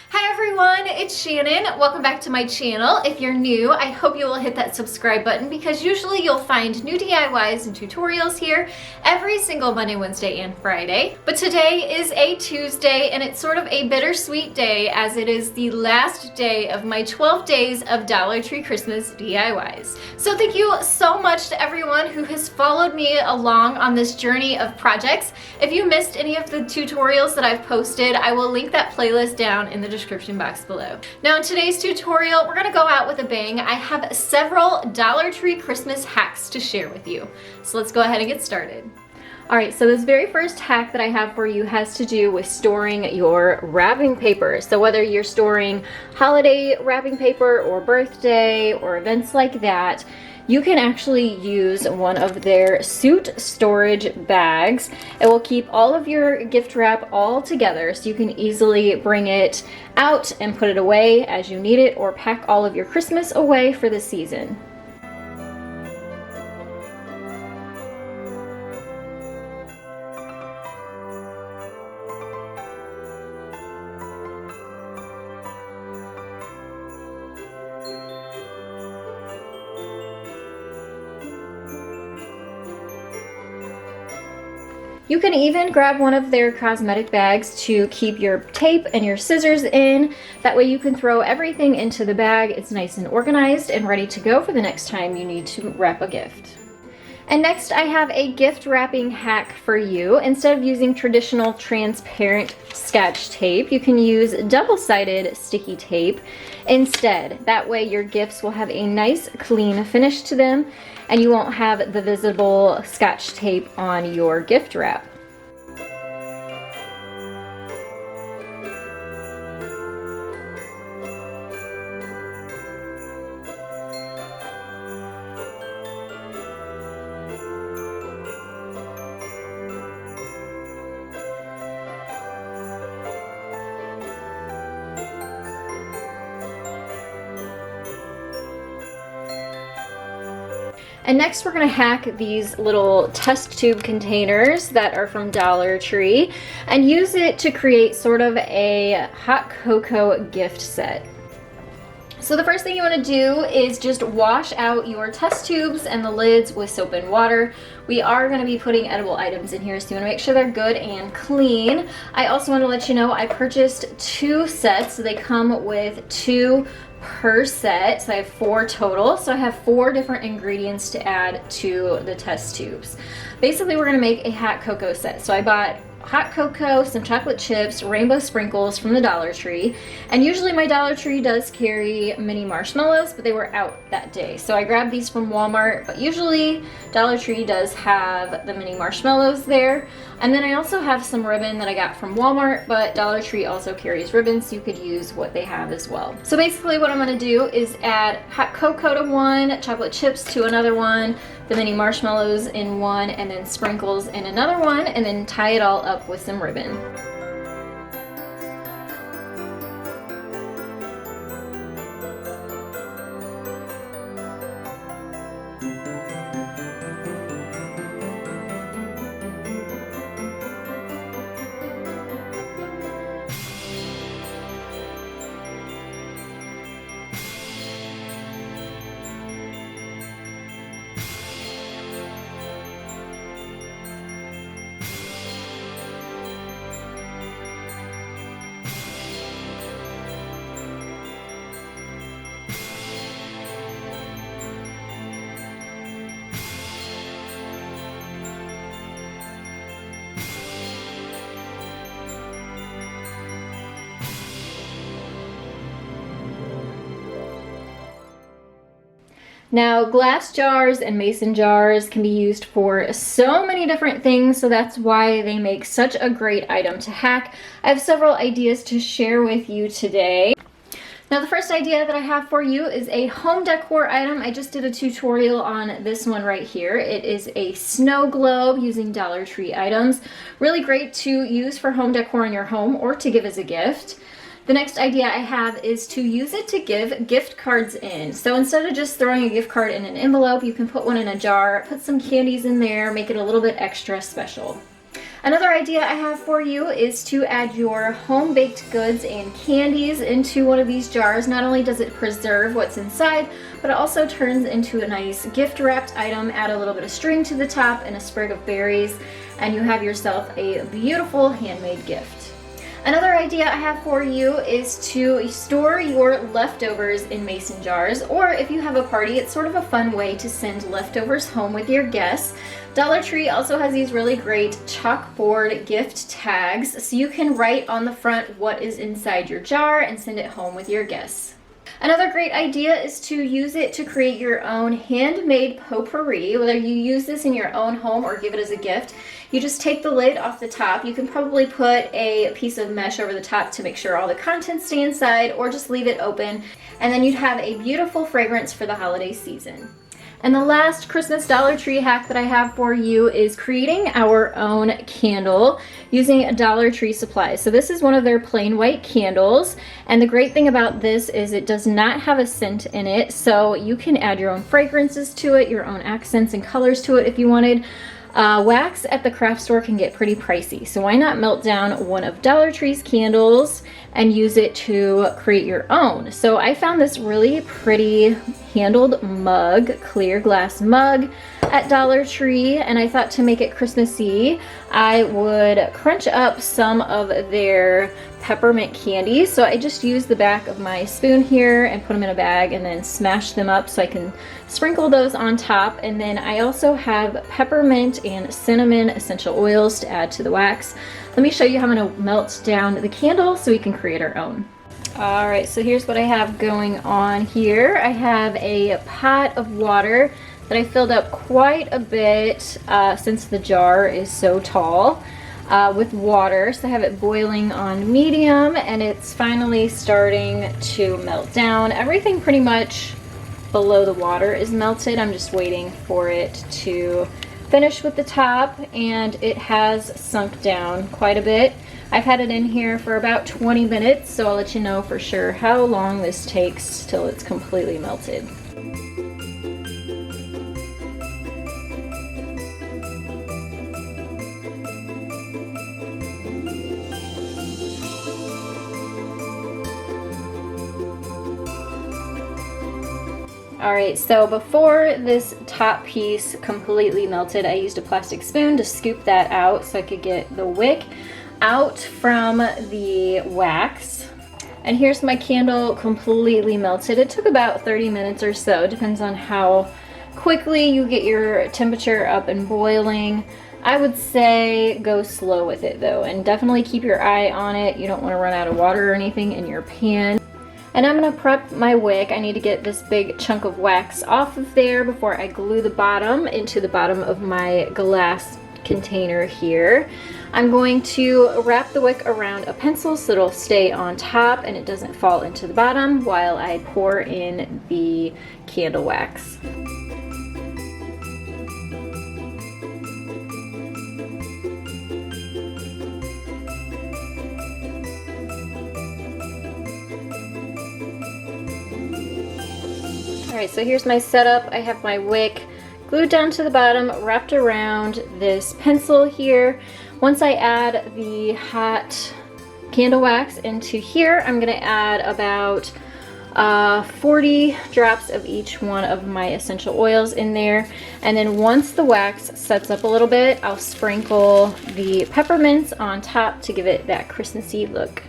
Hi everyone, it's Shannon. Welcome back to my channel. If you're new, I hope you will hit that subscribe button because usually you'll find new DIYs and tutorials here every single Monday, Wednesday, and Friday. But today is a Tuesday and it's sort of a bittersweet day as it is the last day of my 12 days of Dollar Tree Christmas DIYs. So thank you so much to everyone who has followed me along on this journey of projects. If you missed any of the tutorials that I've posted, I will link that playlist down in the description box below. Now in today's tutorial, we're gonna go out with a bang. I have several Dollar Tree Christmas hacks to share with you. So let's go ahead and get started. All right, so this very first hack that I have for you has to do with storing your wrapping paper. So whether you're storing holiday wrapping paper or birthday or events like that, you can actually use one of their suit storage bags. It will keep all of your gift wrap all together so you can easily bring it out and put it away as you need it or pack all of your Christmas away for the season. You can even grab one of their cosmetic bags to keep your tape and your scissors in. That way you can throw everything into the bag. It's nice and organized and ready to go for the next time you need to wrap a gift. And next I have a gift wrapping hack for you. Instead of using traditional transparent Scotch tape, you can use double-sided sticky tape instead. That way your gifts will have a nice clean finish to them and you won't have the visible Scotch tape on your gift wrap. And next we're gonna hack these little test tube containers that are from Dollar Tree and use it to create sort of a hot cocoa gift set. So the first thing you wanna do is just wash out your test tubes and the lids with soap and water. We are gonna be putting edible items in here, so you wanna make sure they're good and clean. I also wanna let you know I purchased 2 sets. So they come with 2 per set, so I have 4 total. So I have 4 different ingredients to add to the test tubes. Basically, we're gonna make a hot cocoa set. So I bought hot cocoa, some chocolate chips, rainbow sprinkles from the Dollar Tree, and usually my Dollar Tree does carry mini marshmallows, but they were out that day. So I grabbed these from Walmart, but usually Dollar Tree does have the mini marshmallows there. And then I also have some ribbon that I got from Walmart, but Dollar Tree also carries ribbon, so you could use what they have as well. So basically what I'm gonna do is add hot cocoa to one, chocolate chips to another one, the mini marshmallows in one, and then sprinkles in another one, and then tie it all up with some ribbon. Now, glass jars and mason jars can be used for so many different things, so that's why they make such a great item to hack. I have several ideas to share with you today. Now the first idea that I have for you is a home decor item. I just did a tutorial on this one right here. It is a snow globe using Dollar Tree items. Really great to use for home decor in your home or to give as a gift. The next idea I have is to use it to give gift cards in. So instead of just throwing a gift card in an envelope, you can put one in a jar, put some candies in there, make it a little bit extra special. Another idea I have for you is to add your home baked goods and candies into one of these jars. Not only does it preserve what's inside, but it also turns into a nice gift wrapped item. Add a little bit of string to the top and a sprig of berries, and you have yourself a beautiful handmade gift. Another idea I have for you is to store your leftovers in mason jars, or if you have a party, it's sort of a fun way to send leftovers home with your guests. Dollar Tree also has these really great chalkboard gift tags, so you can write on the front what is inside your jar and send it home with your guests. Another great idea is to use it to create your own handmade potpourri. Whether you use this in your own home or give it as a gift, you just take the lid off the top. You can probably put a piece of mesh over the top to make sure all the contents stay inside, or just leave it open, and then you'd have a beautiful fragrance for the holiday season. And the last Christmas Dollar Tree hack that I have for you is creating our own candle using Dollar Tree supplies. So this is one of their plain white candles, and the great thing about this is it does not have a scent in it, so you can add your own fragrances to it, your own accents and colors to it if you wanted. Wax at the craft store can get pretty pricey, so why not melt down one of Dollar Tree's candles and use it to create your own? So I found this really pretty handled mug, clear glass mug at Dollar Tree, and I thought to make it Christmassy, I would crunch up some of their peppermint candies. So I just used the back of my spoon here and put them in a bag and then smash them up so I can sprinkle those on top. And then I also have peppermint and cinnamon essential oils to add to the wax. Let me show you how I'm going to melt down the candle so we can create our own. All right, so here's what I have going on here. I have a pot of water that I filled up quite a bit since the jar is so tall with water. So I have it boiling on medium, and it's finally starting to melt down. Everything pretty much below the water is melted. I'm just waiting for it to finish with the top, and it has sunk down quite a bit. I've had it in here for about 20 minutes, so I'll let you know for sure how long this takes till it's completely melted. Alright, so before this top piece completely melted, I used a plastic spoon to scoop that out so I could get the wick out from the wax. And here's my candle completely melted. It took about 30 minutes or so, depends on how quickly you get your temperature up and boiling. I would say go slow with it though, and definitely keep your eye on it. You don't want to run out of water or anything in your pan. And I'm going to prep my wick. I need to get this big chunk of wax off of there before I glue the bottom into the bottom of my glass container here. I'm going to wrap the wick around a pencil so it'll stay on top and it doesn't fall into the bottom while I pour in the candle wax. Alright, so here's my setup. I have my wick glued down to the bottom, wrapped around this pencil here. Once I add the hot candle wax into here, I'm going to add about 40 drops of each one of my essential oils in there. And then once the wax sets up a little bit, I'll sprinkle the peppermints on top to give it that Christmassy look.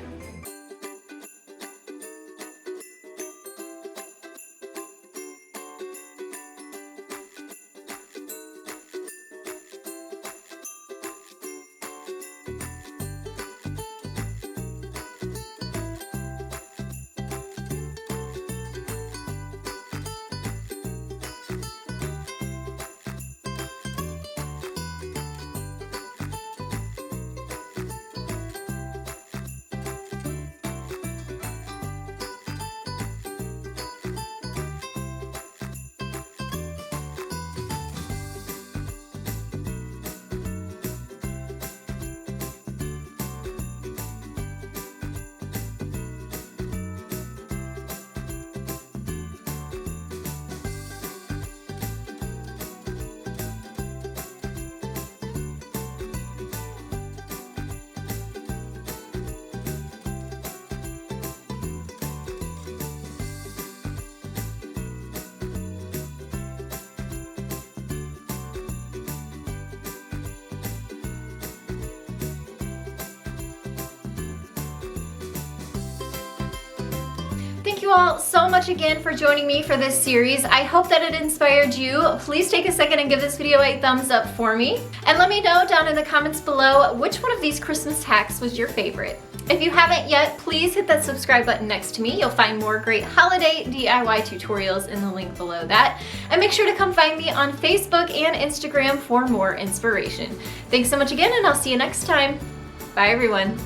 you all so much again for joining me for this series. I hope that it inspired you. Please take a second and give this video a thumbs up for me. And let me know down in the comments below which one of these Christmas hacks was your favorite. If you haven't yet, please hit that subscribe button next to me. You'll find more great holiday DIY tutorials in the link below that. And make sure to come find me on Facebook and Instagram for more inspiration. Thanks so much again, and I'll see you next time. Bye everyone.